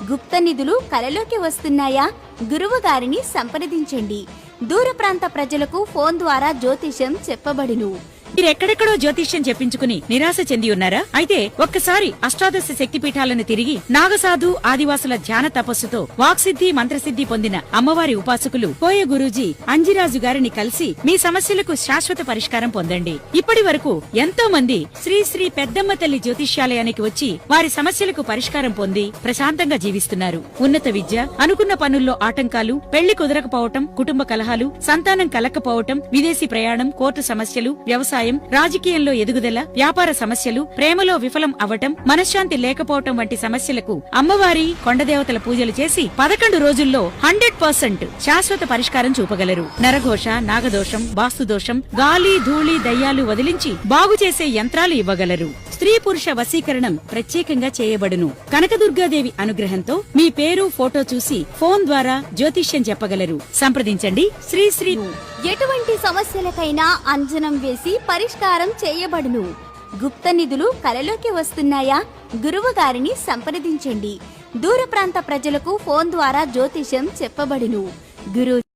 గుప్త నిధులు కలలోకి వస్తున్నాయా? గురువు గారిని సంప్రదించండి. దూర ప్రాంత ప్రజలకు ఫోన్ ద్వారా జ్యోతిష్యం చెప్పబడును. మీరెక్కడెక్కడో జ్యోతిష్యం చెప్పించుకుని నిరాశ చెంది ఉన్నారా? అయితే ఒక్కసారి అష్టాదశ శక్తిపీఠాలను తిరిగి నాగసాధు ఆదివాసుల ధ్యాన తపస్సుతో వాక్సిద్ధి మంత్రసిద్ధి పొందిన అమ్మవారి ఉపాసకులు కోయ గురూజీ అంజిరాజు గారిని కలిసి మీ సమస్యలకు శాశ్వత పరిష్కారం పొందండి. ఇప్పటి వరకు ఎంతో మంది శ్రీ శ్రీ పెద్దమ్మ తల్లి జ్యోతిష్యాలయానికి వచ్చి వారి సమస్యలకు పరిష్కారం పొంది ప్రశాంతంగా జీవిస్తున్నారు. ఉన్నత విద్య, అనుకున్న పనుల్లో ఆటంకాలు, పెళ్లి కుదరకపోవటం, కుటుంబ కలహాలు, సంతానం కలక్కపోవటం, విదేశీ ప్రయాణం, కోర్టు సమస్యలు, వ్యవసాయం, రాజకీయంలో ఎదుగుదల, వ్యాపార సమస్యలు, ప్రేమలో విఫలం అవటం, మనశ్శాంతి లేకపోవటం వంటి సమస్యలకు అమ్మవారి కొండదేవతల పూజలు చేసి 11 రోజుల్లో 100% శాశ్వత పరిష్కారం చూపగలరు. నరఘోష, నాగదోషం, వాస్తుదోషం, గాలి ధూళి దయ్యాలు వదిలించి బాగు చేసే యంత్రాలు ఇవ్వగలరు. స్త్రీ పురుష వశీకరణం ప్రత్యేకంగా చేయబడును. కనకదుర్గాదేవి అనుగ్రహంతో మీ పేరు, ఫోటో చూసి ఫోన్ ద్వారా జ్యోతిష్యం చెప్పగలరు. సంప్రదించండి శ్రీ శ్రీ. ఎటువంటి సమస్యలకైనా అంజనం వేసి పరిష్కారం చేయబడును. గుప్త నిధులు కలలోకి వస్తున్నాయా? గురువు గారిని సంప్రదించండి. దూర ప్రాంత ప్రజలకు ఫోన్ ద్వారా జ్యోతిష్యం చెప్పబడును. గురు